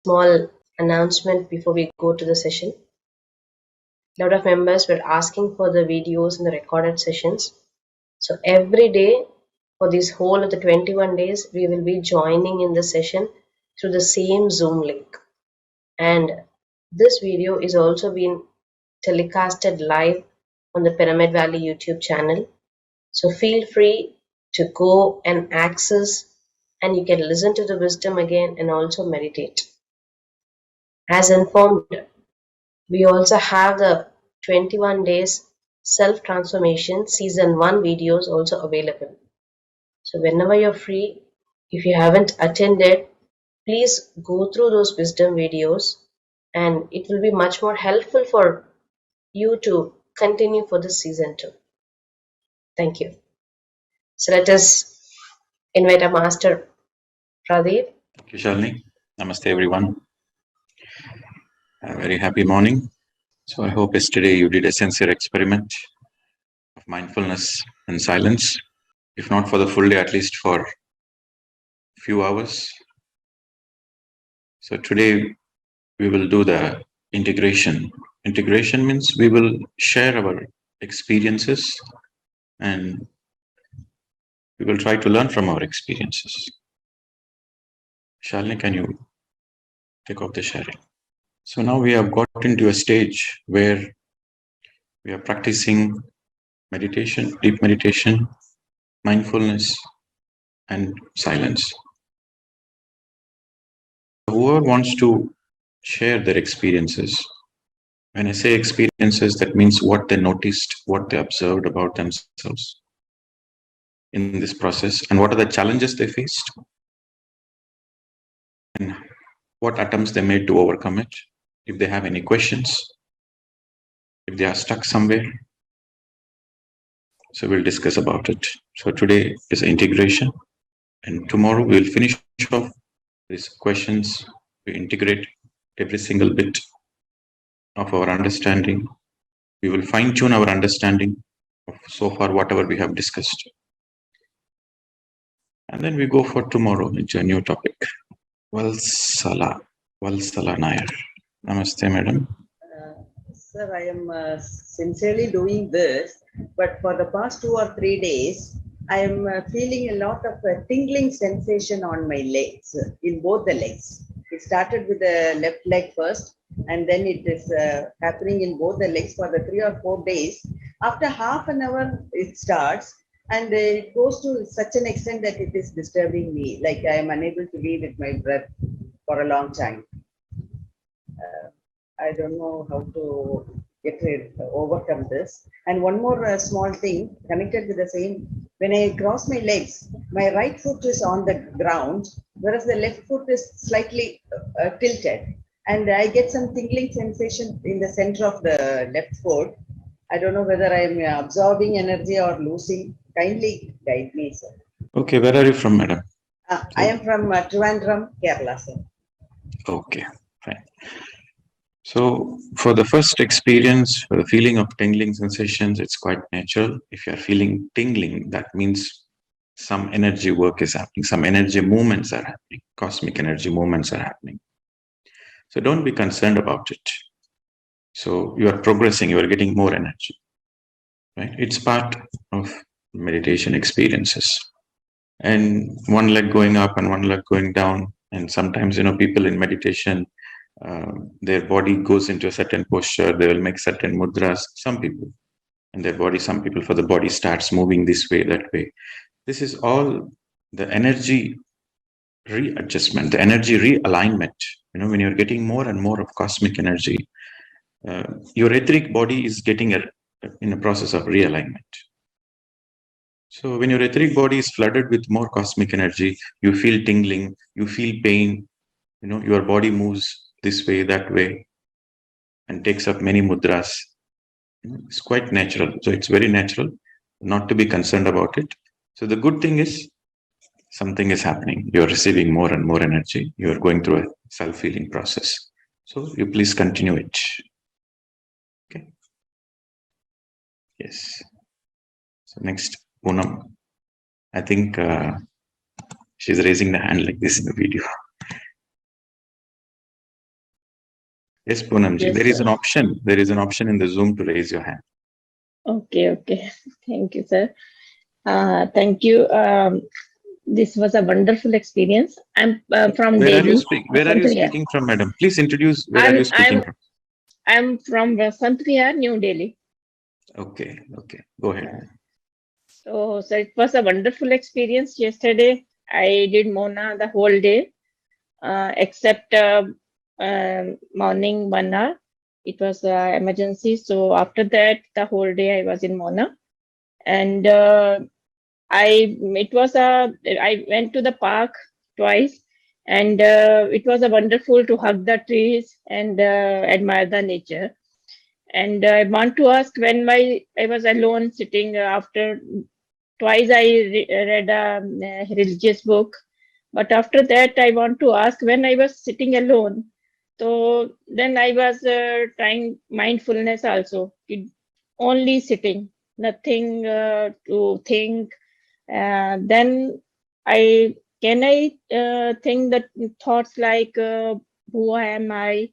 Small announcement before we go to the session. A lot of members were asking for the videos and the recorded sessions. So every day for this whole of the 21 days, we will be joining in the session through the same Zoom link. And this video is also being telecasted live on the Pyramid Valley YouTube channel. So feel free to go and access, and you can listen to the wisdom again and also meditate. As informed, we also have the 21 days self-transformation season 1 videos also available. So whenever you're free, if you haven't attended, please go through those wisdom videos, and it will be much more helpful for you to continue for the season 2. Thank you. So let us invite our master, Pradeep. Thank you, Shalini. Namaste, everyone. A very happy morning. So I hope yesterday you did a sincere experiment of mindfulness and silence, if not for the full day, at least for a few hours. So today we will do the integration. Integration means we will share our experiences and we will try to learn from our experiences. Shalini, can you take off the sharing? So now we have got into a stage where we are practicing meditation, deep meditation, mindfulness, and silence. Whoever wants to share their experiences, when I say experiences, that means what they noticed, what they observed about themselves in this process, and what are the challenges they faced, and what attempts they made to overcome it. If they have any questions, if they are stuck somewhere, so we'll discuss about it. So today is integration, and tomorrow we'll finish off these questions. We integrate every single bit of our understanding. We will fine-tune our understanding of so far whatever we have discussed. And then we go for tomorrow into a new topic. Valsala Nair. Namaste, madam. Sir, I am sincerely doing this, but for the past 2 or 3 days, I am feeling a lot of tingling sensation on my legs, in both the legs. It started with the left leg first, and then it is happening in both the legs for the 3 or 4 days. After half an hour, it starts, and it goes to such an extent that it is disturbing me, like I am unable to be with my breath for a long time. I don't know how to overcome this. And one more small thing connected with the same. When I cross my legs, my right foot is on the ground, whereas the left foot is slightly tilted. And I get some tingling sensation in the center of the left foot. I don't know whether I'm absorbing energy or losing. Kindly guide me, sir. Okay, where are you from, madam? I am from Trivandrum, Kerala, sir. Okay, fine. So for the first experience, for the feeling of tingling sensations, it's quite natural. If you're feeling tingling, that means some energy work is happening, some energy movements are happening, cosmic energy movements are happening. So don't be concerned about it. So you are progressing, you are getting more energy, right? It's part of meditation experiences. And one leg going up and one leg going down. And sometimes, people in meditation, their body goes into a certain posture, they will make certain mudras, some people, and their body, some people, for the body starts moving this way, that way. This is all the energy readjustment, the energy realignment. When you're getting more and more of cosmic energy, your etheric body is getting in a process of realignment. So when your etheric body is flooded with more cosmic energy, you feel tingling, you feel pain, your body moves this way, that way, and takes up many mudras. It's quite natural. So it's very natural not to be concerned about it. So the good thing is something is happening. You're receiving more and more energy. You're going through a self-healing process. So you please continue it. Okay. Yes. So next, Poonam. I think she's raising the hand like this in the video. Yes, Poonamji. Yes, There is sir. an option. There is an option in the Zoom to raise your hand. Okay. Thank you, sir. Thank you. This was a wonderful experience. I'm from Where are you Delhi, speaking? Where are Vasant you Vihar. speaking from, madam? Please introduce. Where are you I'm speaking I'm from? I'm from Vasant Vihar, New Delhi. Okay. Go ahead. So it was a wonderful experience yesterday. I did Mona the whole day, except morning 1 hour. It was emergency. So after that, the whole day I was in Mona, and I went to the park twice, and it was a wonderful to hug the trees and admire the nature. And I want to ask, when I was alone sitting after twice I read a religious book, but after that I want to ask, when I was sitting alone, so then I was trying mindfulness also, only sitting, nothing to think. Then I think that thoughts like who am I,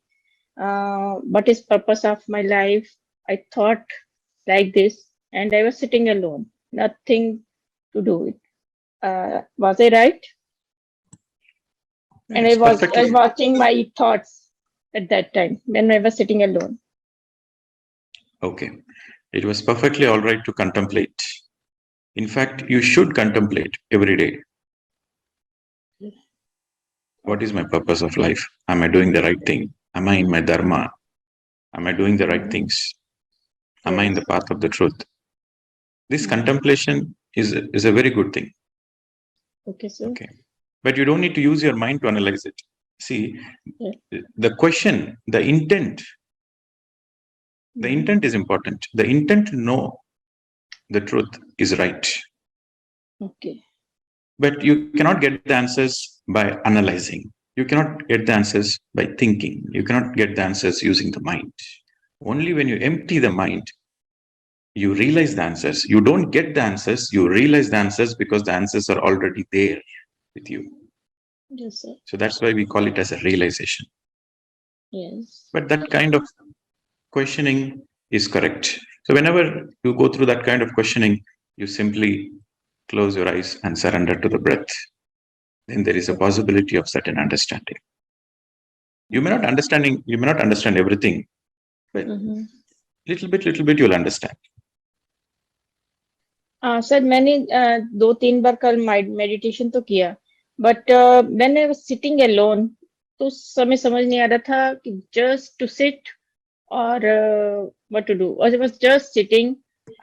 what is purpose of my life. I thought like this, and I was sitting alone, nothing to do it. Was I right? And It's I was perfectly watching my thoughts at that time when I was sitting alone. okay. It was perfectly all right to contemplate. In fact, you should contemplate every day. What is my purpose of life? Am I doing the right thing? Am I in my dharma? Am I doing the right things? Am I in the Yes. path of the truth? This contemplation is a very good thing. Okay, sir. Okay. But you don't need to use your mind to analyze it. See, Yeah. the question, the intent is important. The intent to know the truth is right. Okay. But you cannot get the answers by analyzing. You cannot get the answers by thinking. You cannot get the answers using the mind. Only when you empty the mind, you realize the answers. You don't get the answers, you realize the answers because the answers are already there with you. Yes, sir. So that's why we call it as a realization. Yes. But that kind of questioning is correct. So whenever you go through that kind of questioning, you simply close your eyes and surrender to the breath. Then there is a possibility of certain understanding. You may not understand everything, but little bit you'll understand. Sir मैंने 2-3 बार कल meditation तो किया, but when I was sitting alone तो उस समय समझ नहीं आ रहा था कि जस्ट टू सिट और what to do. I was just sitting.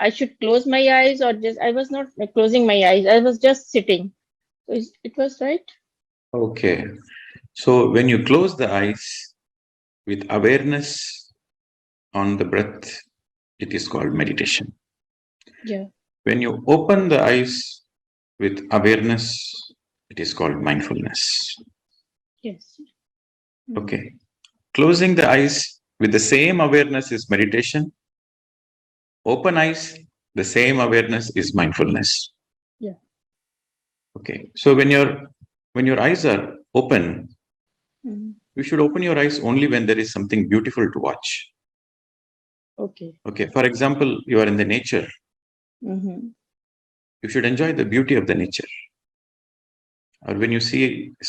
I should close my eyes or just I was not closing my eyes. I was just sitting. So it was right. Okay. So when you close the eyes with awareness on the breath, it is called meditation. Yeah. When you open the eyes with awareness, it is called mindfulness. Yes. Okay. Closing the eyes with the same awareness is meditation. Open eyes, the same awareness is mindfulness. Yeah. Okay. So when your eyes are open, you should open your eyes only when there is something beautiful to watch. Okay. Okay. For example, you are in the nature. You should enjoy the beauty of the nature. Or when you see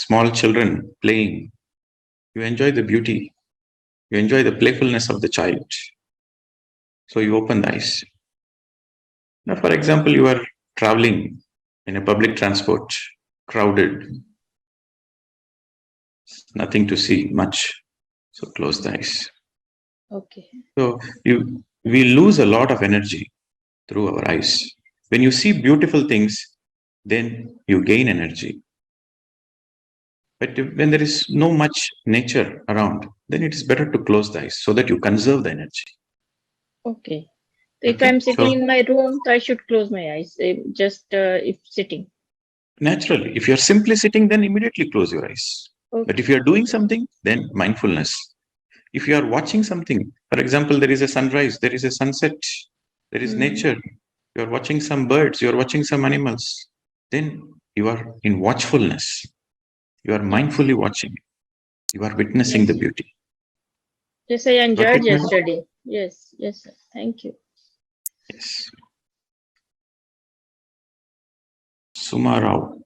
small children playing, you enjoy the beauty. You enjoy the playfulness of the child. So you open the eyes. Now, for example, you are traveling in a public transport, crowded, nothing to see much. So close the eyes. Okay. So we lose a lot of energy through our eyes. When you see beautiful things, then you gain energy. But when there is no much nature around, then it is better to close the eyes so that you conserve the energy. Okay. So if Okay, I'm sitting so in my room, so I should close my eyes. Just if sitting. naturally, if you're simply sitting, then immediately close your eyes. Okay. But if you're doing something, then mindfulness. If you are watching something, for example, there is a sunrise, there is a sunset, there is nature, you're watching some birds, you're watching some animals, then you are in watchfulness. You are mindfully watching. You are witnessing the beauty. Yes, I enjoyed Pradeep, ma'am? yesterday. Yes, yes, sir. Thank you. Yes. Suma Rao.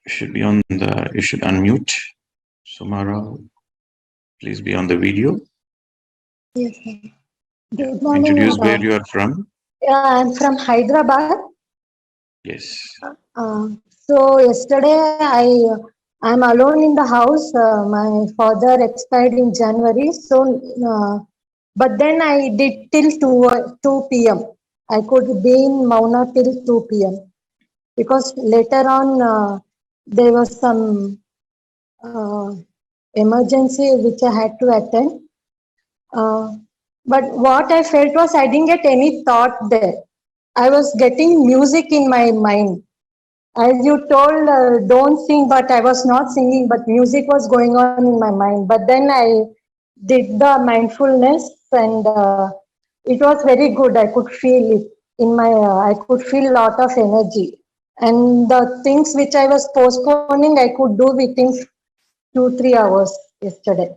You should be on the, you should unmute. Suma Rao, please be on the video. Yes, sir. Yeah. Good morning. Introduce where you are from. I'm from Hyderabad. Yes. So yesterday I'm alone in the house. My father expired in January. So, but then I did till 2 p.m. I could be in Mauna till 2 p.m. because later on there was some emergency which I had to attend. But what I felt was I didn't get any thought there. I was getting music in my mind. As you told, don't sing, but I was not singing, but music was going on in my mind. But then I did the mindfulness and it was very good. I could feel it in my, I could feel a lot of energy. And the things which I was postponing, I could do within 2-3 hours yesterday.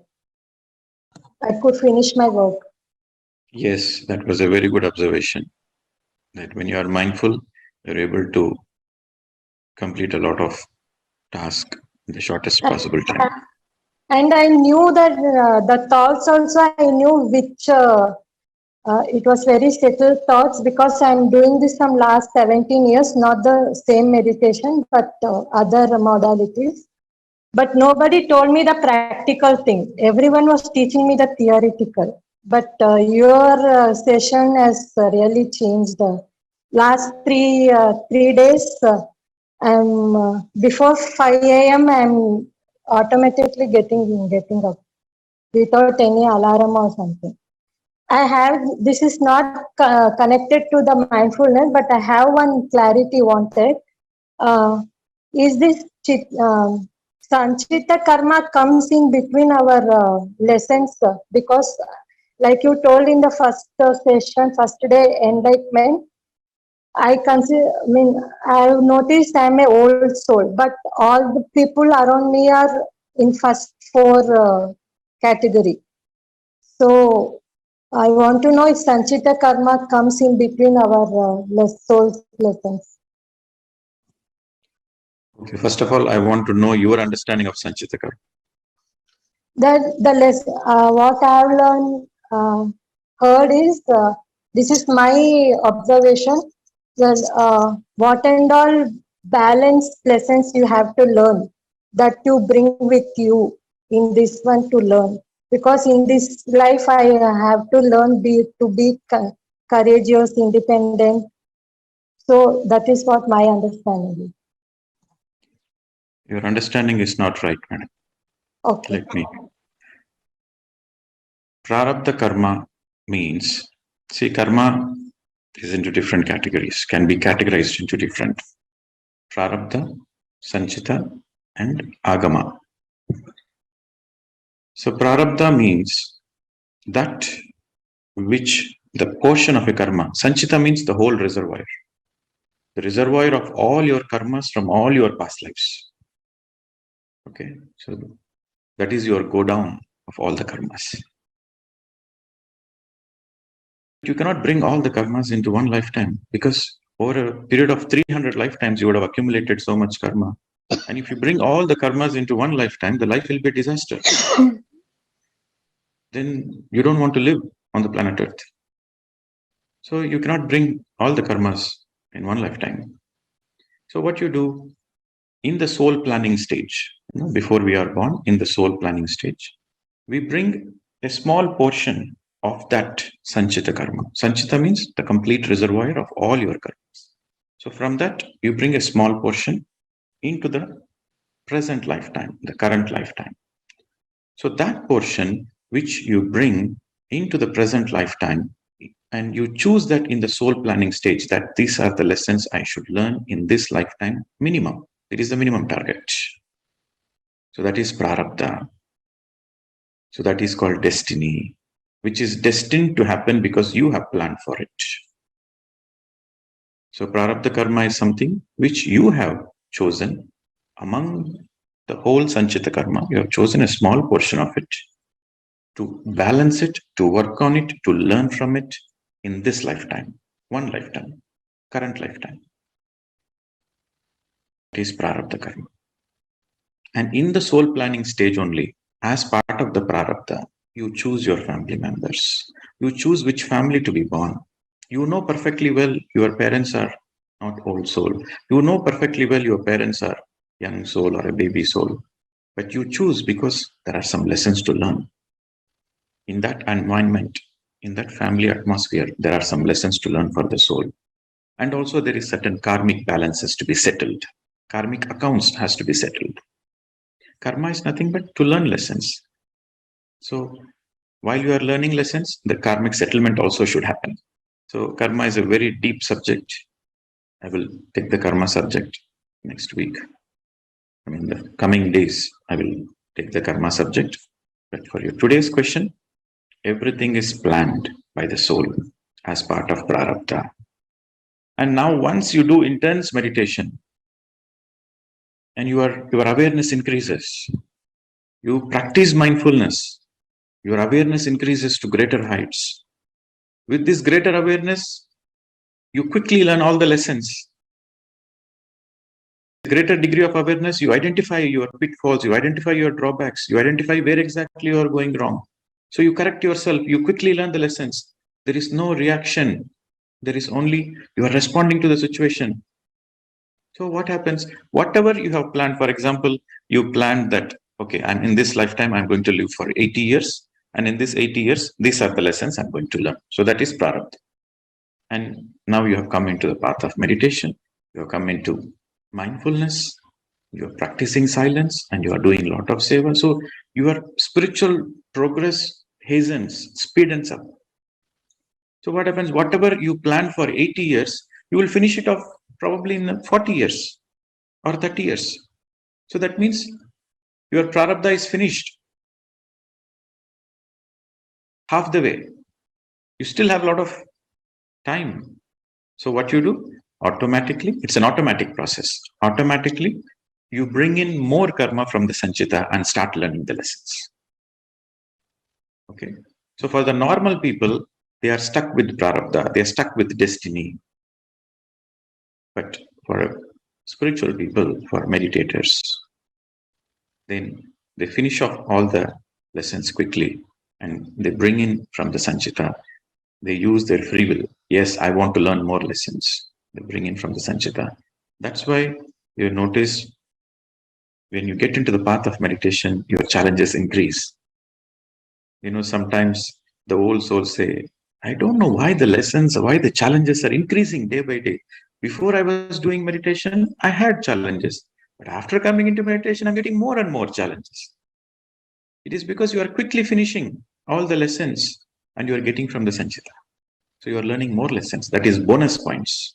I could finish my work. Yes, that was a very good observation. That when you are mindful, you're able to complete a lot of tasks in the shortest possible time. And I knew that the thoughts also, I knew which, it was very settled thoughts because I'm doing this from last 17 years, not the same meditation, but other modalities. But nobody told me the practical thing. Everyone was teaching me the theoretical. But your session has really changed. Last 3 days, I'm before 5 a.m. I'm automatically getting up without any alarm or something. I have, this is not connected to the mindfulness, but I have one clarity wanted. Is this Sanchita karma comes in between our lessons? Because like you told in the first session, first day enlightenment, I consider, I mean, I've noticed I'm an old soul, but all the people around me are in first 4 category. So I want to know if Sanchita karma comes in between our soul's lessons. Okay, first of all, I want to know your understanding of Sanchita Karma. That the less what I have learned, heard is this is my observation that what and all balanced lessons you have to learn that you bring with you in this one to learn, because in this life I have to learn to be courageous, independent. So that is what my understanding is. Your understanding is not right, madam. Okay. Let me. Prarabdha karma means, see, karma is into different categories, can be categorized into different. Prarabdha, Sanchita, and Agama. So Prarabdha means that which the portion of a karma. Sanchita means the whole reservoir. The reservoir of all your karmas from all your past lives. Okay, so that is your go down of all the karmas. You cannot bring all the karmas into one lifetime because over a period of 300 lifetimes you would have accumulated so much karma. And if you bring all the karmas into one lifetime, the life will be a disaster. Then you don't want to live on the planet Earth. So you cannot bring all the karmas in one lifetime. So what you do in the soul planning stage, before we are born, in the soul planning stage, we bring a small portion of that Sanchita karma. Sanchita means the complete reservoir of all your karmas. So from that, you bring a small portion into the present lifetime, the current lifetime. So that portion which you bring into the present lifetime, and you choose that in the soul planning stage, that these are the lessons I should learn in this lifetime minimum. It is the minimum target. So that is prarabdha. So that is called destiny, which is destined to happen because you have planned for it. So prarabdha karma is something which you have chosen among the whole Sanchita karma. You have chosen a small portion of it to balance it, to work on it, to learn from it in this lifetime, one lifetime, current lifetime. It is prarabdha karma. And in the soul planning stage only, as part of the prarabdha, you choose your family members. You choose which family to be born. You know perfectly well your parents are not old soul. You know perfectly well your parents are young soul or a baby soul. But you choose because there are some lessons to learn. In that environment, in that family atmosphere, there are some lessons to learn for the soul. And also there is certain karmic balances to be settled. Karmic accounts has to be settled. Karma is nothing but to learn lessons. So while you are learning lessons, the karmic settlement also should happen. So karma is a very deep subject. I will take the karma subject next week. I mean, the coming days, I will take the karma subject. But for your today's question, everything is planned by the soul as part of prarabdha. And now once you do intense meditation and your awareness increases, you practice mindfulness, your awareness increases to greater heights. With this greater awareness, you quickly learn all the lessons. Greater degree of awareness, you identify your pitfalls, you identify your drawbacks, you identify where exactly you are going wrong. So you correct yourself, you quickly learn the lessons. There is no reaction. There is only, you are responding to the situation. So what happens? Whatever you have planned, for example, you planned that, okay, I'm in this lifetime, I'm going to live for 80 years. And in this 80 years, these are the lessons I'm going to learn. So that is prarabdha. And now you have come into the path of meditation. You have come into mindfulness. You are practicing silence and you are doing a lot of seva. So your spiritual progress hastens, speeds up. So what happens? Whatever you planned for 80 years, you will finish it off probably in 40 years or 30 years. So that means your prarabdha is finished. Half the way. You still have a lot of time. So what you do? Automatically, it's an automatic process. Automatically, you bring in more karma from the sanchita and start learning the lessons. Okay. So for the normal people, they are stuck with prarabdha. They are stuck with destiny. But for spiritual people, for meditators, then they finish off all the lessons quickly and they bring in from the sanchita. They use their free will. Yes, I want to learn more lessons. They bring in from the sanchita. That's why you notice when you get into the path of meditation, your challenges increase. Sometimes the old souls say, I don't know why the lessons, why the challenges are increasing day by day. Before I was doing meditation, I had challenges. But after coming into meditation, I'm getting more and more challenges. It is because you are quickly finishing all the lessons and you are getting from the sanchita. So you are learning more lessons. That is bonus points.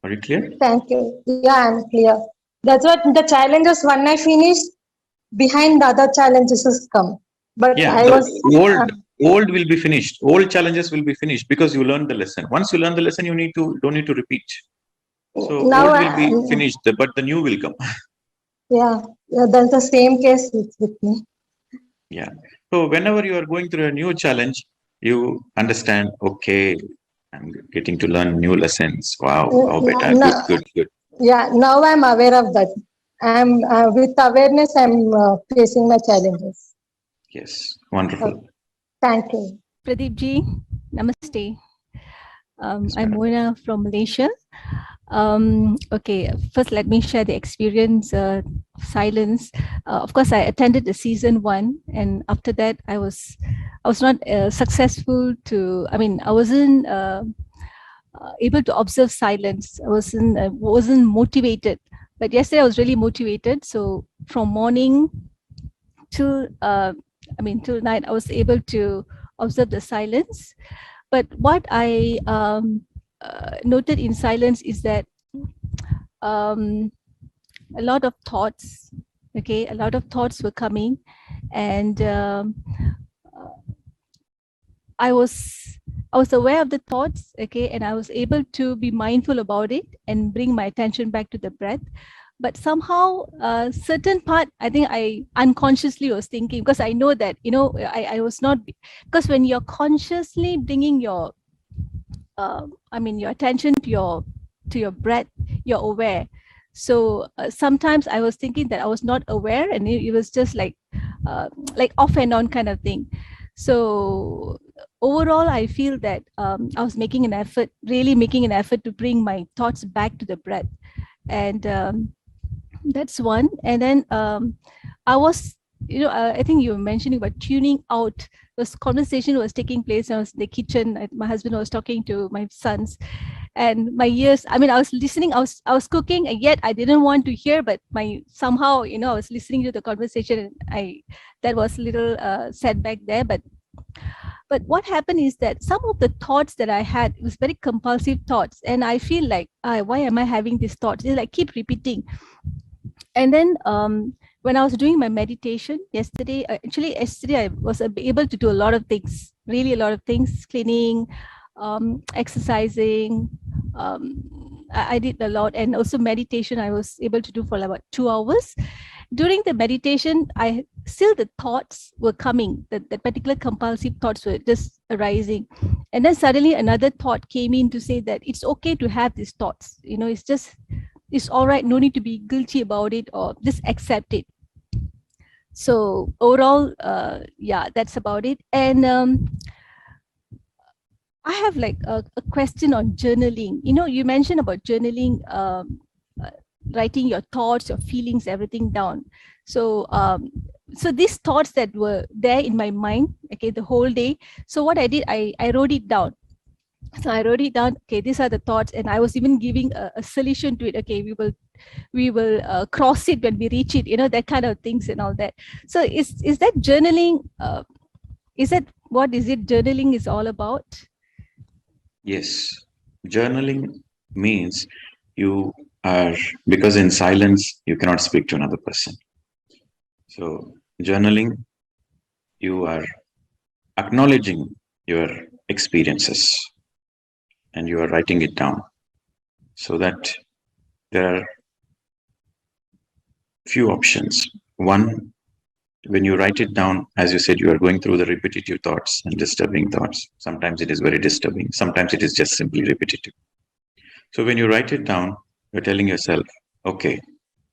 Are you clear? Thank you. Yeah, I'm clear. That's what the challenges when I finished, behind the other challenges has come. But Yeah, I was old will be finished. Old challenges will be finished because you learned the lesson. Once you learn the lesson, you don't need to repeat. So now old will be finished, but the new will come. Yeah, that's the same case with me. Yeah. So whenever you are going through a new challenge, you understand, okay, I'm getting to learn new lessons. Wow, how better. Good. Yeah, now I'm aware of that. I'm with awareness, I'm facing my challenges. Yes, wonderful. Okay. Thank you. Pradeep ji, namaste. Yes, I'm madam. Mona from Malaysia. Okay, first let me share the experience of silence. Of course, I attended the season 1, and after that, I was not successful to. I mean, I wasn't able to observe silence. I wasn't motivated. But yesterday, I was really motivated. So from morning till till night, I was able to observe the silence. But what I noted in silence is that a lot of thoughts, a lot of thoughts were coming, and I was aware of the thoughts, and I was able to be mindful about it and bring my attention back to the breath. but somehow certain part, I think I unconsciously was thinking, because I know that, I was not, because when you're consciously bringing your your attention to your breath, you're aware. So sometimes I was thinking that I was not aware, and it was just like off and on kind of thing. So overall, I feel that I was making an effort, really making an effort to bring my thoughts back to the breath. And that's one. And then I was, I think you were mentioning about tuning out. This conversation was taking place. I was in the kitchen. My husband was talking to my sons, and my ears. I was listening. I was cooking, and yet I didn't want to hear. But somehow, I was listening to the conversation, and that was a little setback there. But what happened is that some of the thoughts that I had was very compulsive thoughts, and I feel like, why am I having these thoughts? It's like keep repeating. And then when I was doing my meditation yesterday, yesterday I was able to do a lot of things, really a lot of things, cleaning, exercising. I did a lot, and also meditation I was able to do for about 2 hours. During the meditation, the thoughts were coming, the particular compulsive thoughts were just arising. And then suddenly another thought came in to say that it's okay to have these thoughts. It's all right, no need to be guilty about it, or just accept it. So overall, that's about it. And I have like a question on journaling. You mentioned about journaling, writing your thoughts, your feelings, everything down. So these thoughts that were there in my mind, okay, the whole day. So what I did, I wrote it down. So I wrote it down. Okay, these are the thoughts, and I was even giving a solution to it. Okay, we will cross it when we reach it. That kind of things and all that. So is that journaling? Is that what is it? Journaling is all about? Yes, journaling means you are, because in silence you cannot speak to another person. So journaling, you are acknowledging your experiences and you are writing it down, so that there are few options. One, when you write it down, as you said, you are going through the repetitive thoughts and disturbing thoughts. Sometimes it is very disturbing. Sometimes it is just simply repetitive. So when you write it down, you're telling yourself, okay,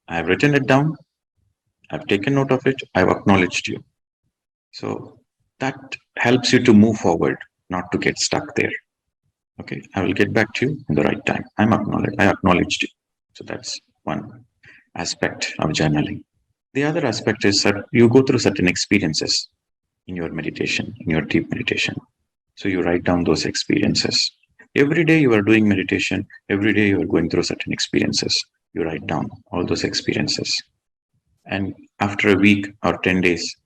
I have written it down. I've taken note of it. I've acknowledged you. So that helps you to move forward, not to get stuck there. Okay, I will get back to you in the right time. I acknowledged you. So that's one aspect of journaling. The other aspect is that you go through certain experiences in your meditation, in your deep meditation. So you write down those experiences. Every day you are doing meditation, every day you are going through certain experiences. You write down all those experiences. And after a week or 10 days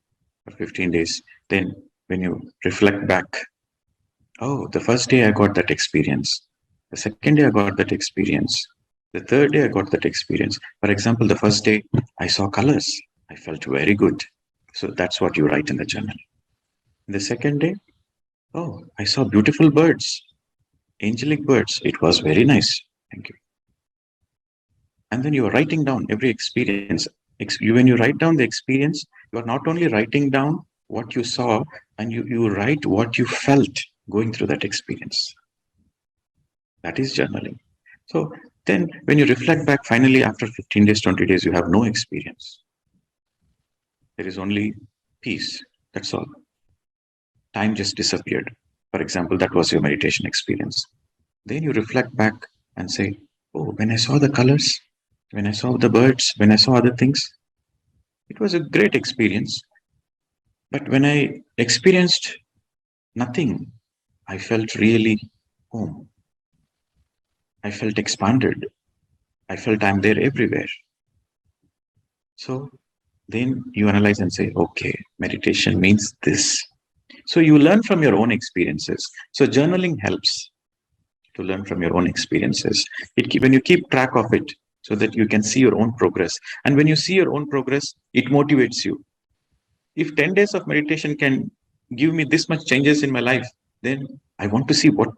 or 15 days, then when you reflect back, oh, the first day I got that experience. The second day I got that experience. The third day I got that experience. For example, the first day I saw colors. I felt very good. So that's what you write in the journal. The second day, oh, I saw beautiful birds, angelic birds. It was very nice. Thank you. And then you are writing down every experience. When you write down the experience, you are not only writing down what you saw, and you write what you felt going through that experience. That is journaling. So then when you reflect back, finally, after 15 days, 20 days, you have no experience. There is only peace. That's all. Time just disappeared. For example, that was your meditation experience. Then you reflect back and say, oh, when I saw the colors, when I saw the birds, when I saw other things, it was a great experience. But when I experienced nothing, I felt really home. I felt expanded. I felt I'm there everywhere. So then you analyze and say, okay, meditation means this. So you learn from your own experiences. So journaling helps to learn from your own experiences. When you keep track of it, so that you can see your own progress. And when you see your own progress, it motivates you. If 10 days of meditation can give me this much changes in my life, then I want to see what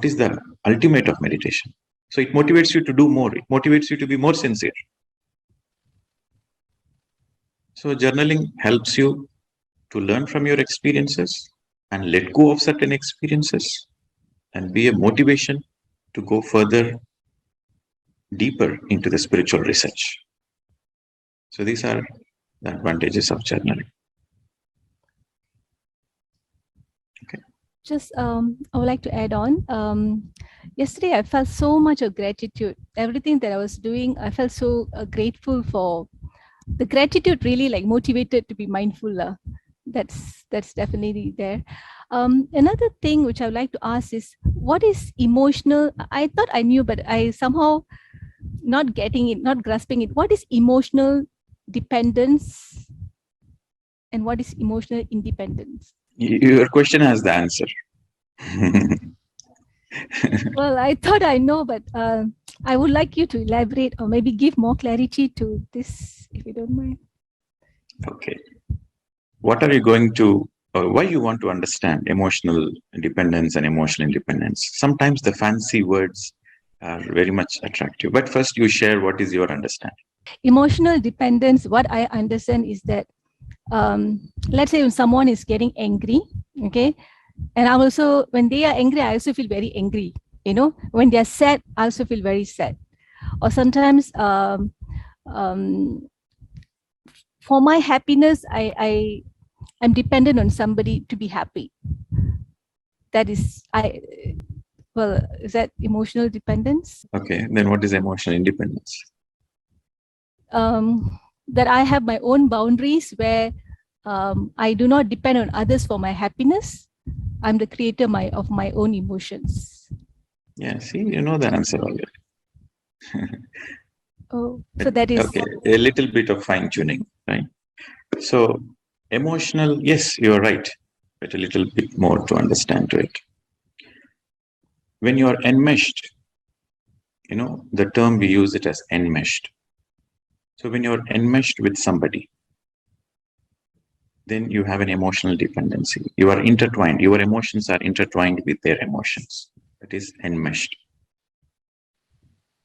is the ultimate of meditation. So it motivates you to do more. It motivates you to be more sincere. So journaling helps you to learn from your experiences and let go of certain experiences and be a motivation to go further, deeper into the spiritual research. So these are the advantages of journaling. Okay. Just I would like to add on. Yesterday, I felt so much of gratitude. Everything that I was doing, I felt so grateful for. The gratitude really like motivated to be mindful. That's definitely there. Another thing which I would like to ask is, what is emotional? I thought I knew, but I somehow not getting it, not grasping it. What is emotional dependence and what is emotional independence? Your question has the answer. Well, I thought I know, but I would like you to elaborate or maybe give more clarity to this, if you don't mind. Okay. What are you going to, or why you want to understand emotional dependence and emotional independence? Sometimes the fancy words are very much attractive, but first you share what is your understanding. Emotional dependence, what I understand is that, let's say when someone is getting angry, okay, and I also, when they are angry, I also feel very angry. You know, when they are sad, I also feel very sad. Or sometimes, for my happiness, I'm dependent on somebody to be happy. That is, is that emotional dependence? Okay, then what is emotional independence? That I have my own boundaries where I do not depend on others for my happiness. I'm the creator of my own emotions. Yeah, see, you know the answer already. Oh, so that is... Okay, a little bit of fine tuning, right? So emotional, yes, you're right, but a little bit more to understand to it. When you are enmeshed, you know, the term we use it as enmeshed. So when you're enmeshed with somebody, then you have an emotional dependency. You are intertwined. Your emotions are intertwined with their emotions. That is enmeshed.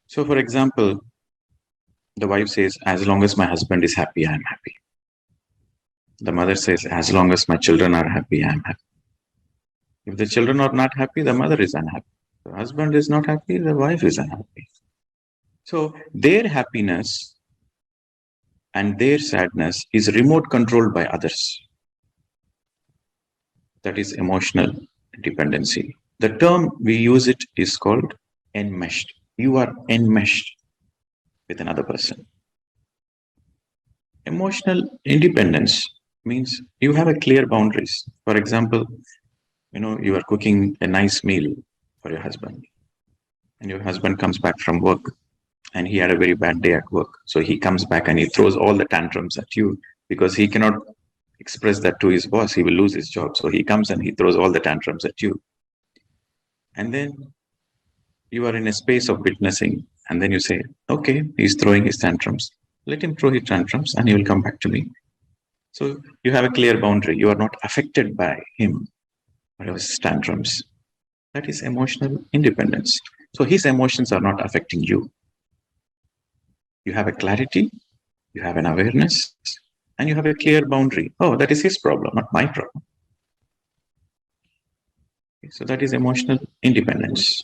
So for example, the wife says, as long as my husband is happy, I'm happy. The mother says, as long as my children are happy, I'm happy. If the children are not happy, the mother is unhappy. The husband is not happy, the wife is unhappy. So their happiness and their sadness is remote controlled by others. That is emotional dependency. The term we use it is called enmeshed. You are enmeshed with another person. Emotional independence means you have a clear boundaries. For example, you know, you are cooking a nice meal for your husband, and your husband comes back from work and he had a very bad day at work. So he comes back and he throws all the tantrums at you because he cannot express that to his boss. He will lose his job. So he comes and he throws all the tantrums at you. And then you are in a space of witnessing. And then you say, okay, he's throwing his tantrums. Let him throw his tantrums and he will come back to me. So you have a clear boundary. You are not affected by him or his tantrums. That is emotional independence. So his emotions are not affecting you. You have a clarity, you have an awareness, and you have a clear boundary. Oh, that is his problem, not my problem. So that is emotional independence.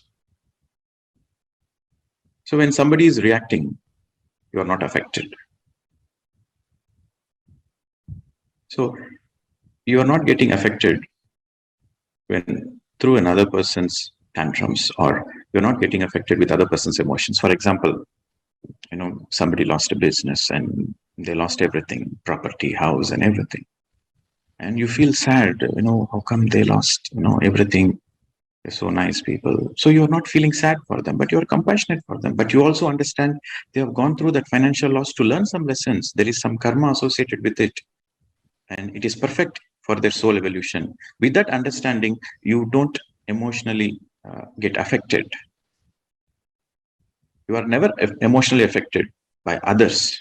So when somebody is reacting, you are not affected. So you are not getting affected when through another person's tantrums, or you're not getting affected with other person's emotions. For example, you know, somebody lost a business and they lost everything, property, house, and everything. And you feel sad, you know, how come they lost, you know, everything? They're so nice people. So you're not feeling sad for them, but you're compassionate for them. But you also understand they have gone through that financial loss to learn some lessons. There is some karma associated with it. And it is perfect for their soul evolution. With that understanding, you don't emotionally get affected. You are never emotionally affected by others.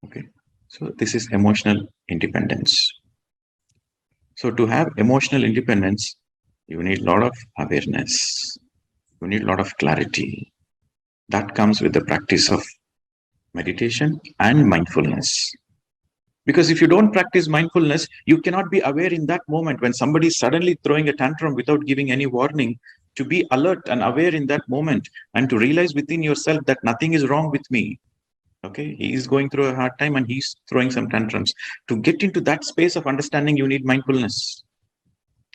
Okay. So this is emotional independence. So to have emotional independence, you need a lot of awareness. You need a lot of clarity. That comes with the practice of meditation and mindfulness. Because if you don't practice mindfulness, you cannot be aware in that moment when somebody is suddenly throwing a tantrum without giving any warning, to be alert and aware in that moment and to realize within yourself that nothing is wrong with me. Okay, he is going through a hard time and he's throwing some tantrums. To get into that space of understanding, you need mindfulness,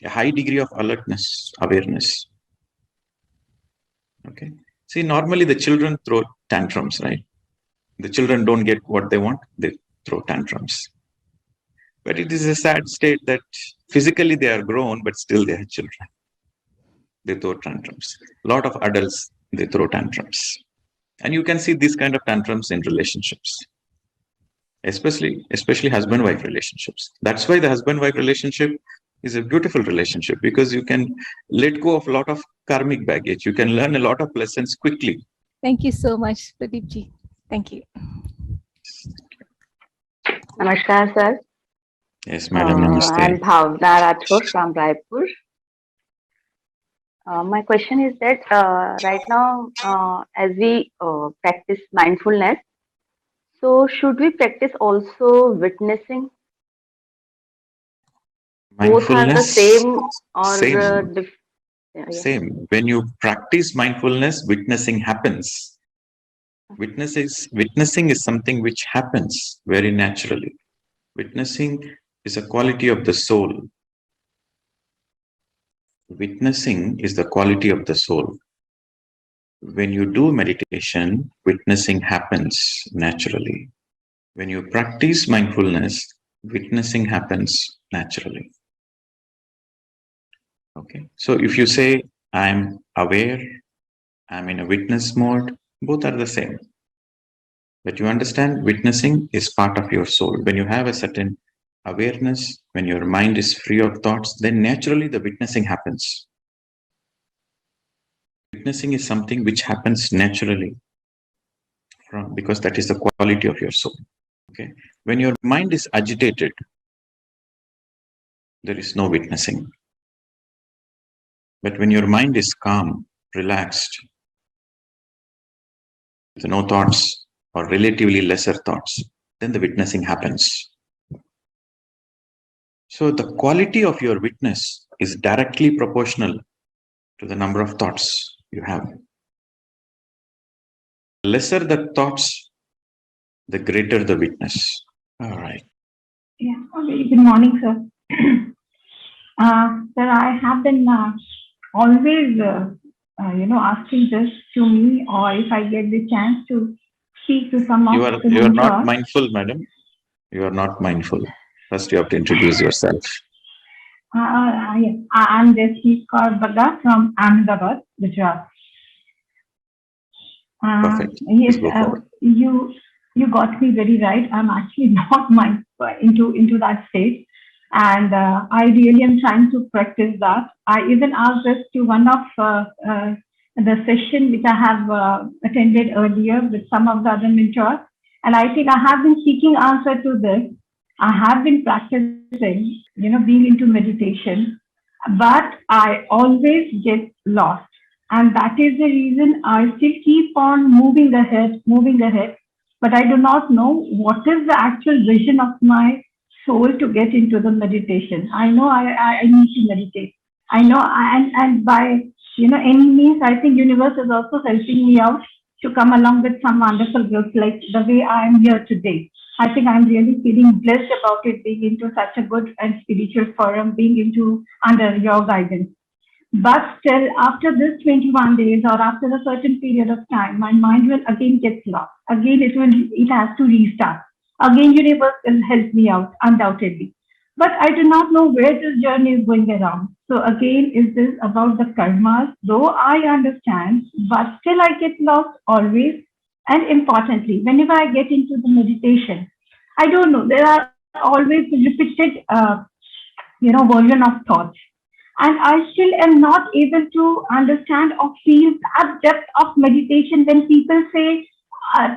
a high degree of alertness, awareness. Okay, see, normally the children throw tantrums, right? The children don't get what they want, they throw tantrums. But it is a sad state that physically they are grown, but still they are children. They throw tantrums. A lot of adults, they throw tantrums. And you can see these kind of tantrums in relationships, especially husband-wife relationships. That's why the husband-wife relationship is a beautiful relationship, because you can let go of a lot of karmic baggage. You can learn a lot of lessons quickly. Thank you so much, Pradeep ji. Thank you. Namaskar, sir. Yes, madam. Namaste. I'm Bhavna Rathore from Raipur. My question is that right now, as we practice mindfulness, so should we practice also witnessing? Both are the same or same. yeah. Same. When you practice mindfulness, witnessing happens. Witnessing is something which happens very naturally. Witnessing is a quality of the soul. Witnessing is the quality of the soul. When you do meditation, witnessing happens naturally. When you practice mindfulness, witnessing happens naturally. Okay. So if you say, I'm aware, I'm in a witness mode, both are the same. But you understand, witnessing is part of your soul. When you have a certain awareness, when your mind is free of thoughts, then naturally the witnessing happens. Witnessing is something which happens naturally, because that is the quality of your soul. Okay. When your mind is agitated, there is no witnessing. But when your mind is calm, relaxed, with no thoughts or relatively lesser thoughts, then the witnessing happens. So the quality of your witness is directly proportional to the number of thoughts you have. The lesser the thoughts, the greater the witness. All right. Yeah. Okay. Good morning, sir. Sir, I have been always, asking this to me, or if I get the chance to speak to some of the You are not mentors. mindful, madam. You are not mindful. First, you have to introduce yourself. Yes. I'm Shakahara Jagath from Ahmedabad, Gujarat. Perfect. Yes, Go forward. you got me very right. I'm actually not into that state, and I really am trying to practice that. I even asked this to one of the session which I have attended earlier with some of the other mentors, and I think I have been seeking answer to this. I have been practicing, being into meditation, but I always get lost. And that is the reason I still keep on moving ahead, but I do not know what is the actual vision of my soul to get into the meditation. I know I need to meditate. I know, and by, any means, I think universe is also helping me out to come along with some wonderful groups like the way I am here today. I think I'm really feeling blessed about it, being into such a good and spiritual forum, being into under your guidance. But still, after this 21 days or after a certain period of time, my mind will again get lost. Again, it has to restart. Again, universe will help me out, undoubtedly. But I do not know where this journey is going around. So again, is this about the karmas? Though I understand, but still I get lost always. And importantly, whenever I get into the meditation, I don't know, there are always repeated, version of thoughts. And I still am not able to understand or feel that depth of meditation when people say,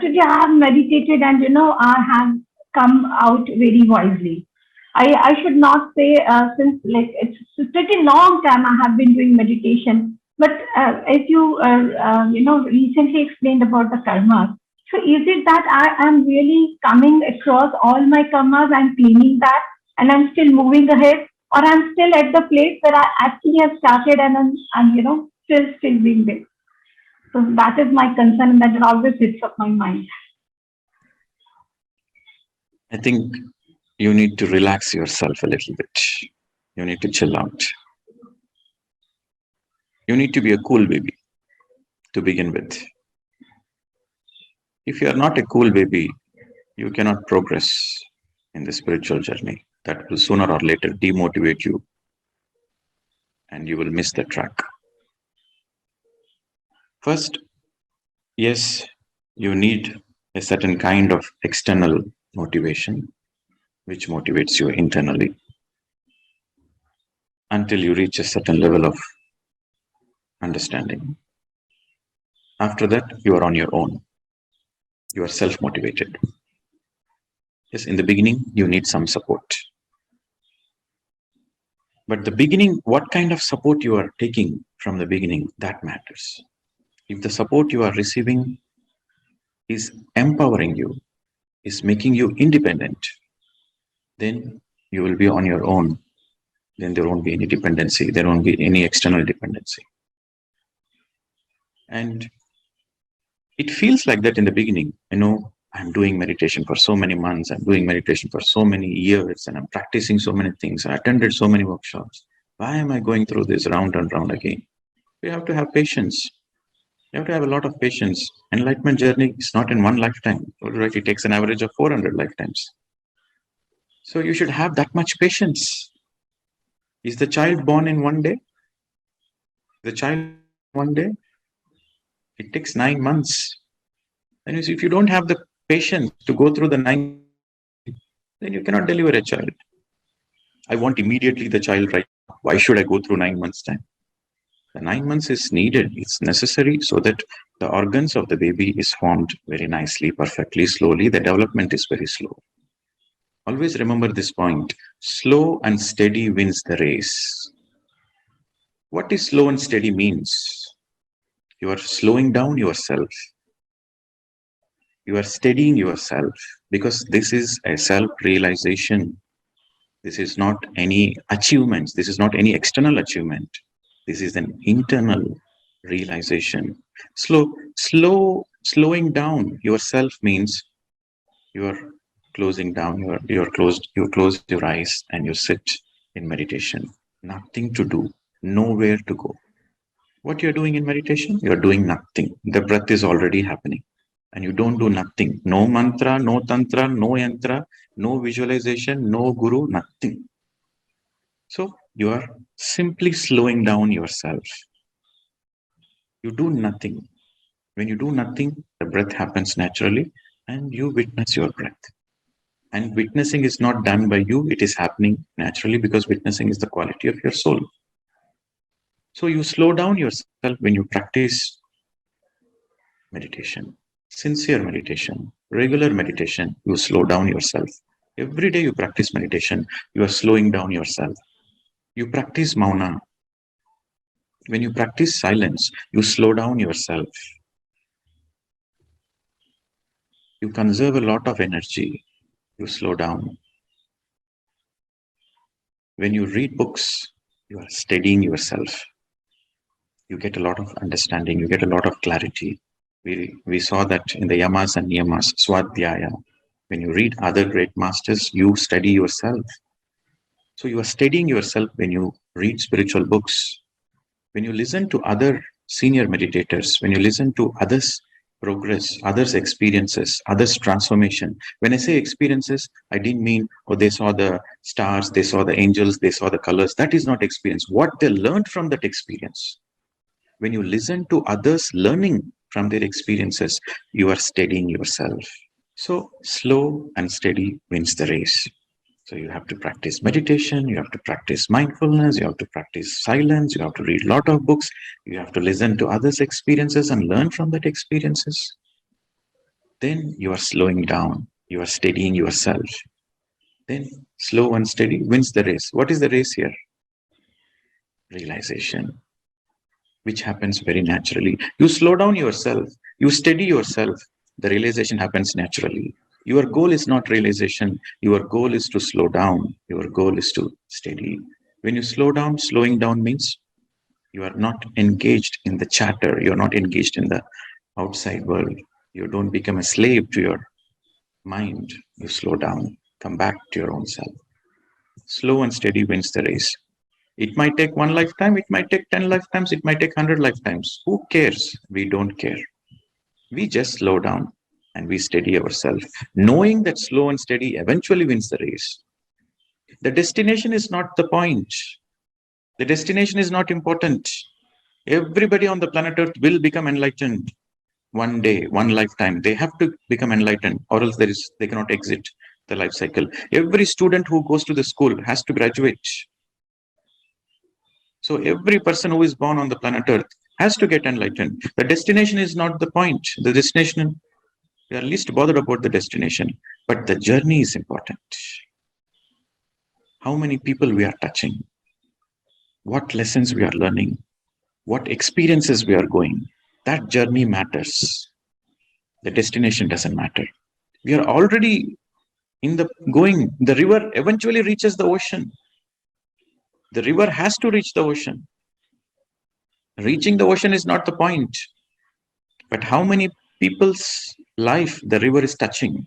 today I have meditated and, I have come out very wisely. I should not say since like it's a pretty long time I have been doing meditation. But as you, recently explained about the karma, So is it that I am really coming across all my karmas, I'm cleaning that, and I'm still moving ahead, or I'm still at the place where I actually have started and I'm still being there. So that is my concern, and that always hits up my mind. I think you need to relax yourself a little bit. You need to chill out. You need to be a cool baby to begin with. If you are not a cool baby, you cannot progress in the spiritual journey. That will sooner or later demotivate you and you will miss the track. First, yes, you need a certain kind of external motivation which motivates you internally until you reach a certain level of understanding. After that, you are on your own. You are self-motivated. Yes, in the beginning, you need some support. But the beginning, what kind of support you are taking from the beginning, that matters. If the support you are receiving is empowering you, is making you independent, then you will be on your own. Then there won't be any dependency. There won't be any external dependency. And it feels like that in the beginning. I'm doing meditation for so many months. I'm doing meditation for so many years, and I'm practicing so many things. I attended so many workshops. Why am I going through this round and round again? You have to have patience. You have to have a lot of patience. Enlightenment journey is not in one lifetime. Right? It takes an average of 400 lifetimes. So you should have that much patience. Is the child born in one day? The child one day? It takes 9 months. And if you don't have the patience to go through the 9, then you cannot deliver a child. I want immediately the child right now. Why should I go through 9 months' time? The 9 months is needed. It's necessary so that the organs of the baby is formed very nicely, perfectly, slowly. The development is very slow. Always remember this point. Slow and steady wins the race. What is slow and steady means? You are slowing down yourself. You are steadying yourself, because this is a self-realization. This is not any achievements. This is not any external achievement. This is an internal realization. Slowing down yourself means you are closing down. You close your eyes and you sit in meditation. Nothing to do. Nowhere to go. What you're doing in meditation? You're doing nothing. The breath is already happening. And you don't do nothing. No mantra, no tantra, no yantra, no visualization, no guru, nothing. So you are simply slowing down yourself. You do nothing. When you do nothing, the breath happens naturally and you witness your breath. And witnessing is not done by you. It is happening naturally because witnessing is the quality of your soul. So you slow down yourself when you practice meditation. Sincere meditation, regular meditation, you slow down yourself. Every day you practice meditation, you are slowing down yourself. You practice mauna. When you practice silence, you slow down yourself. You conserve a lot of energy. You slow down. When you read books, you are steadying yourself. You get a lot of understanding. You get a lot of clarity. We saw that in the yamas and niyamas, swadhyaya. When you read other great masters, you study yourself. So you are studying yourself when you read spiritual books. When you listen to other senior meditators, when you listen to others' progress, others' experiences, others' transformation. When I say experiences, I didn't mean, they saw the stars, they saw the angels, they saw the colors. That is not experience. What they learned from that experience. When you listen to others learning from their experiences, you are steadying yourself. So slow and steady wins the race. So you have to practice meditation, you have to practice mindfulness, you have to practice silence, you have to read a lot of books, you have to listen to others' experiences and learn from that experiences. Then you are slowing down, you are steadying yourself. Then slow and steady wins the race. What is the race here? Realization, which happens very naturally. You slow down yourself, you steady yourself, the realization happens naturally. Your goal is not realization. Your goal is to slow down. Your goal is to steady. When you slow down, slowing down means you are not engaged in the chatter. You're not engaged in the outside world. You don't become a slave to your mind. You slow down, come back to your own self. Slow and steady wins the race. It might take 1 lifetime, it might take 10 lifetimes, it might take 100 lifetimes. Who cares? We don't care. We just slow down and we steady ourselves, knowing that slow and steady eventually wins the race. The destination is not the point. The destination is not important. Everybody on the planet Earth will become enlightened one day, one lifetime. They have to become enlightened, or else they cannot exit the life cycle. Every student who goes to the school has to graduate. So every person who is born on the planet Earth has to get enlightened. The destination is not the point. The destination, we are least bothered about the destination, but the journey is important. How many people we are touching, what lessons we are learning, what experiences we are going, that journey matters. The destination doesn't matter. We are already in the going. The river eventually reaches the ocean. The river has to reach the ocean. Reaching the ocean is not the point. But how many people's life the river is touching?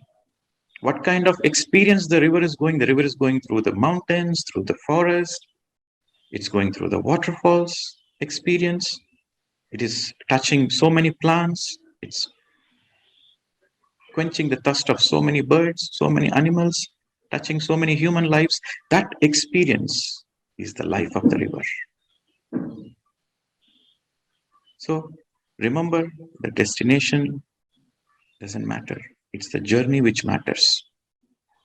What kind of experience the river is going? The river is going through the mountains, through the forest. It's going through the waterfalls experience. It is touching so many plants. It's quenching the thirst of so many birds, so many animals, touching so many human lives. That experience is the life of the river. So remember, the destination doesn't matter. It's the journey which matters.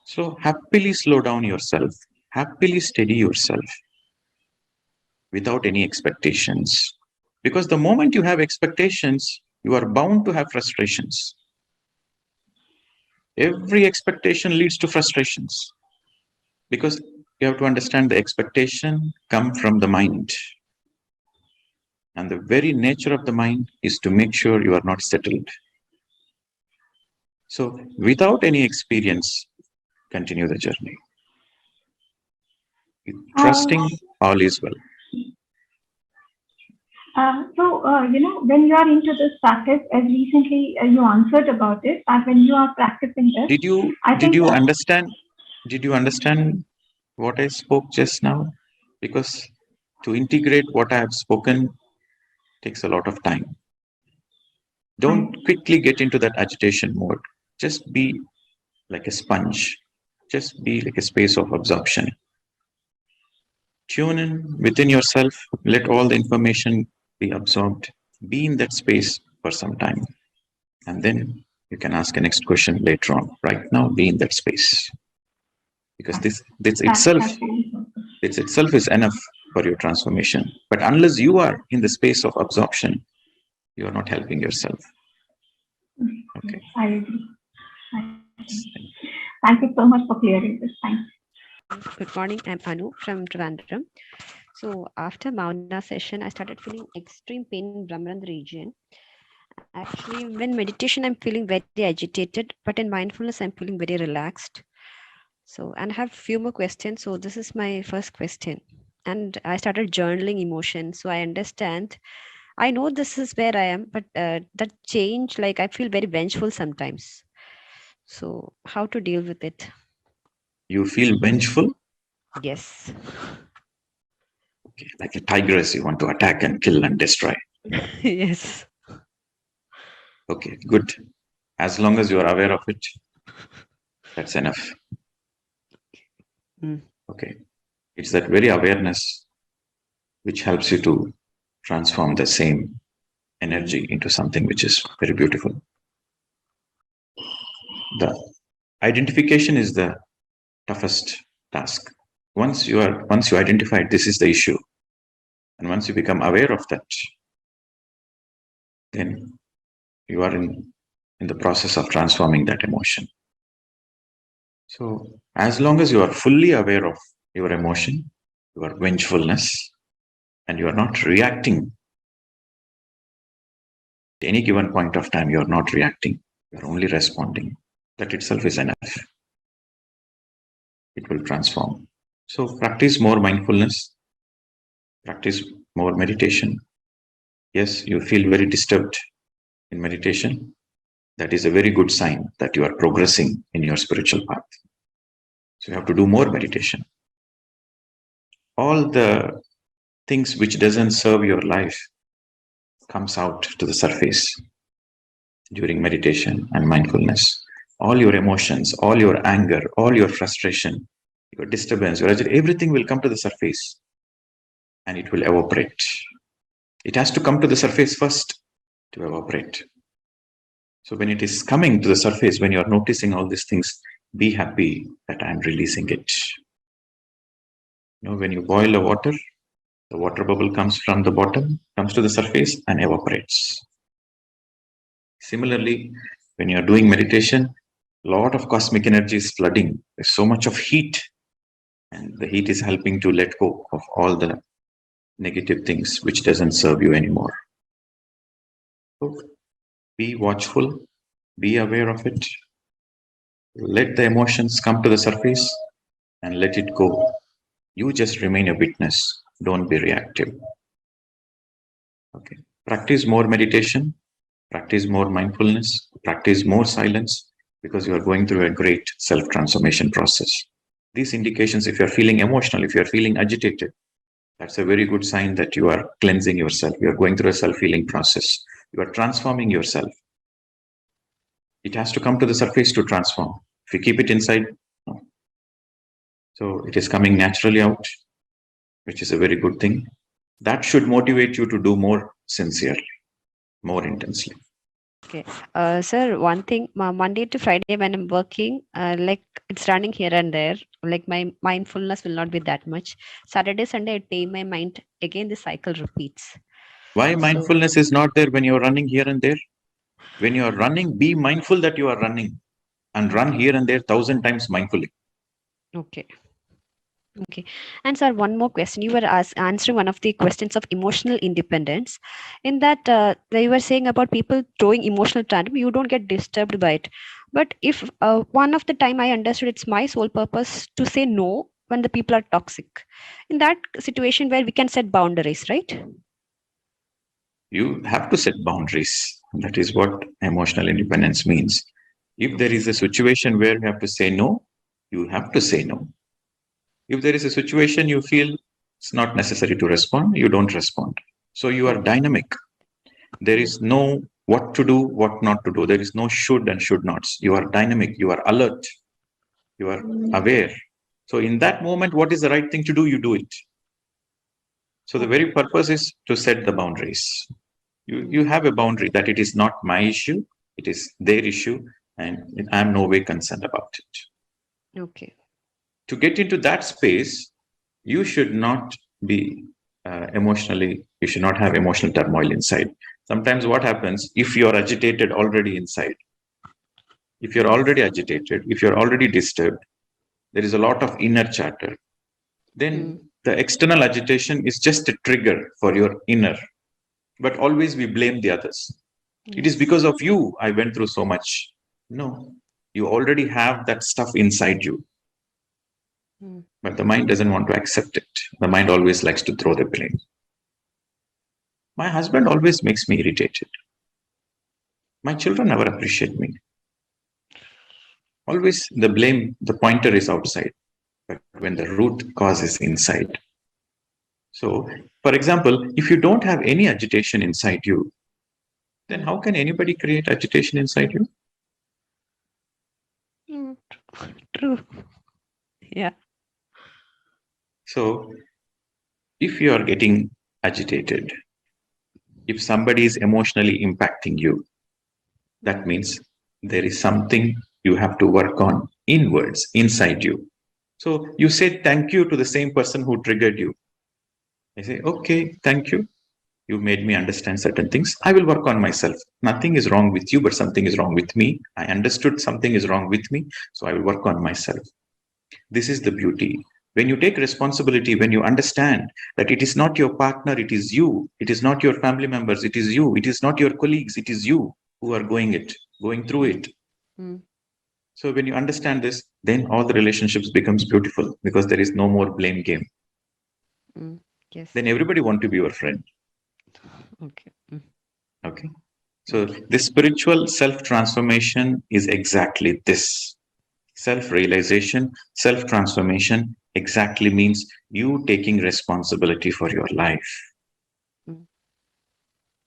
So happily slow down yourself, happily steady yourself without any expectations. Because the moment you have expectations, you are bound to have frustrations. Every expectation leads to frustrations. Because you have to understand the expectation comes from the mind. And the very nature of the mind is to make sure you are not settled. So without any experience, continue the journey. Trusting all is well. When you are into this practice, as recently you answered about it, that when you are practicing this, Did you understand what I spoke just now? Because to integrate what I have spoken takes a lot of time. Don't quickly get into that agitation mode. Just be like a sponge. Just be like a space of absorption. Tune in within yourself. Let all the information be absorbed. Be in that space for some time. And then you can ask a next question later on. Right now, be in that space. Because this itself is enough for your transformation. But unless you are in the space of absorption, you are not helping yourself. Okay. I agree. Thank you so much for clearing this. Thanks. Good morning. I'm Anu from Trivandrum. So after Mauna session, I started feeling extreme pain in Brahmarandha region. Actually, when meditation, I'm feeling very agitated, but in mindfulness, I'm feeling very relaxed. So, and I have a few more questions. So this is my first question. And I started journaling emotions. So I understand. I know this is where I am, but that change, like I feel very vengeful sometimes. So how to deal with it? You feel vengeful? Yes. Okay, like a tigress, you want to attack and kill and destroy. Yes. Okay, good. As long as you are aware of it, that's enough. Okay. It's that very awareness which helps you to transform the same energy into something which is very beautiful. The identification is the toughest task. Once you identify this is the issue, and once you become aware of that, then you are in the process of transforming that emotion. So as long as you are fully aware of your emotion, your vengefulness, and you are not reacting at any given point of time, you are not reacting. You are only responding. That itself is enough. It will transform. So practice more mindfulness. Practice more meditation. Yes, you feel very disturbed in meditation. That is a very good sign that you are progressing in your spiritual path. So you have to do more meditation. All the things which doesn't serve your life comes out to the surface during meditation and mindfulness. All your emotions, all your anger, all your frustration, your disturbance, your agitation, everything will come to the surface and it will evaporate. It has to come to the surface first to evaporate. So when it is coming to the surface, when you are noticing all these things, be happy that I am releasing it. You know, when you boil the water bubble comes from the bottom, comes to the surface and evaporates. Similarly, when you are doing meditation, a lot of cosmic energy is flooding. There's so much of heat, and the heat is helping to let go of all the negative things which doesn't serve you anymore. So be watchful, be aware of it. Let the emotions come to the surface and let it go. You just remain a witness. Don't be reactive. Okay. Practice more meditation, practice more mindfulness, practice more silence, because you are going through a great self-transformation process. These indications, if you're feeling emotional, if you're feeling agitated, that's a very good sign that you are cleansing yourself. You are going through a self-healing process. You are transforming yourself. It has to come to the surface to transform. If you keep it inside, no. So it is coming naturally out, which is a very good thing. That should motivate you to do more sincerely, more intensely. Okay. Sir, one thing, Monday to Friday when I'm working, like it's running here and there, like my mindfulness will not be that much. Saturday, Sunday, I tame my mind. Again, the cycle repeats. Why mindfulness is not there when you're running here and there? When you're running, be mindful that you are running and run here and there 1,000 times mindfully. Okay. Okay. And sir, one more question. You were answering one of the questions of emotional independence. In that, they were saying about people throwing emotional tantrum, you don't get disturbed by it. But if one of the time I understood it's my sole purpose to say no when the people are toxic. In that situation where we can set boundaries, right? You have to set boundaries. That is what emotional independence means. If there is a situation where you have to say no, you have to say no. If there is a situation you feel it's not necessary to respond, you don't respond. So you are dynamic. There is no what to do, what not to do. There is no should and should nots. You are dynamic. You are alert. You are aware. So in that moment, what is the right thing to do? You do it. So the very purpose is to set the boundaries. You have a boundary that it is not my issue, it is their issue, and I am no way concerned about it. Okay. To get into that space, you should not be you should not have emotional turmoil inside. Sometimes what happens, if you're agitated already inside, if you're already agitated, if you're already disturbed, there is a lot of inner chatter. Then the external agitation is just a trigger for your inner. But always we blame the others. It is because of you I went through so much. No, you already have that stuff inside you. But the mind doesn't want to accept it. The mind always likes to throw the blame. My husband always makes me irritated. My children never appreciate me. Always the blame, the pointer is outside, but when the root cause is inside. So, for example, if you don't have any agitation inside you, then how can anybody create agitation inside you? True. Yeah. So, if you are getting agitated, if somebody is emotionally impacting you, that means there is something you have to work on inwards, inside you. So, you say thank you to the same person who triggered you. I say, okay, thank you. You made me understand certain things. I will work on myself. Nothing is wrong with you, but something is wrong with me. I understood something is wrong with me, so I will work on myself. This is the beauty. When you take responsibility, when you understand that it is not your partner, it is you. It is not your family members, it is you. It is not your colleagues, it is you who are going it. going through it. Mm. So when you understand this, then all the relationships becomes beautiful because there is no more blame game. Yes. Then everybody want to be your friend. Okay. Okay. So this spiritual self-transformation is exactly this. Self-realization, self-transformation exactly means you taking responsibility for your life.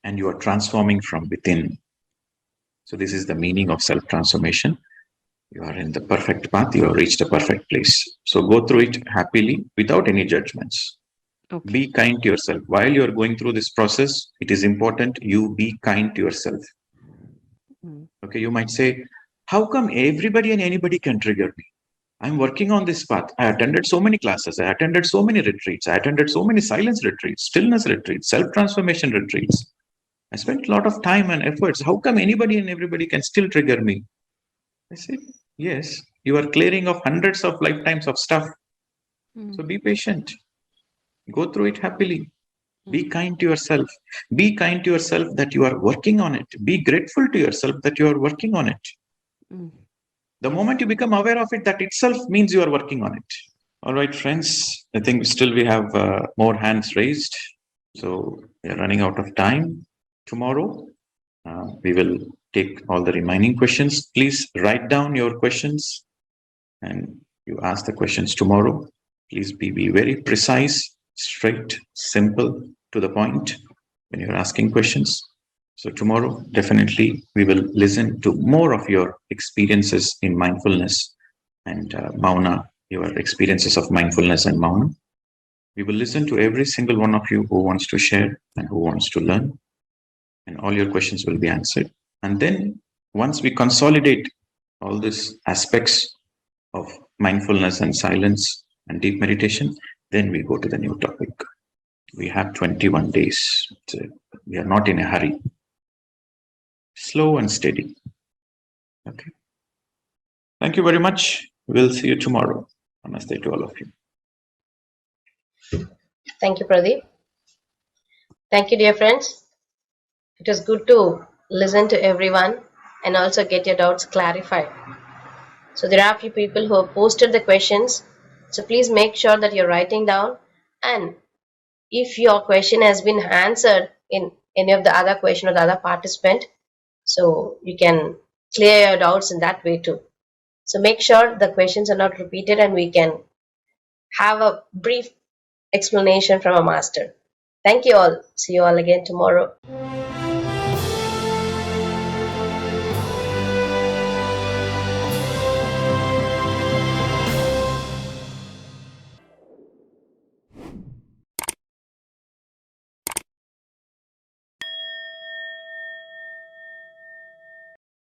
And you are transforming from within. So this is the meaning of self-transformation. You are in the perfect path. You have reached a perfect place. So go through it happily without any judgments. Okay. Be kind to yourself. While you are going through this process, it is important you be kind to yourself. Okay, you might say, how come everybody and anybody can trigger me? I'm working on this path. I attended so many classes. I attended so many retreats. I attended so many silence retreats, stillness retreats, self-transformation retreats. I spent a lot of time and efforts. How come anybody and everybody can still trigger me? I said, yes, you are clearing of hundreds of lifetimes of stuff. So be patient. Go through it happily. Be kind to yourself. Be kind to yourself that you are working on it. Be grateful to yourself that you are working on it. The moment you become aware of it, that itself means you are working on it. All right, friends. I think still we have more hands raised. So we are running out of time. Tomorrow, we will take all the remaining questions. Please write down your questions and you ask the questions tomorrow. Please be very precise, straight, simple, to the point when you're asking questions. So tomorrow, definitely, we will listen to more of your experiences in mindfulness and Mauna, your experiences of mindfulness and Mauna. We will listen to every single one of you who wants to share and who wants to learn, and all your questions will be answered. And then once we consolidate all these aspects of mindfulness and silence and deep meditation, then we go to the new topic. We have 21 days. So we are not in a hurry. Slow and steady. Okay. Thank you very much. We'll see you tomorrow. Namaste to all of you. Thank you, Pradeep. Thank you, dear friends. It was good to listen to everyone and also get your doubts clarified. So there are a few people who have posted the questions. So please make sure that you're writing down, and if your question has been answered in any of the other question or the other participant, so you can clear your doubts in that way too. So make sure the questions are not repeated and we can have a brief explanation from a master. Thank you all. See you all again tomorrow.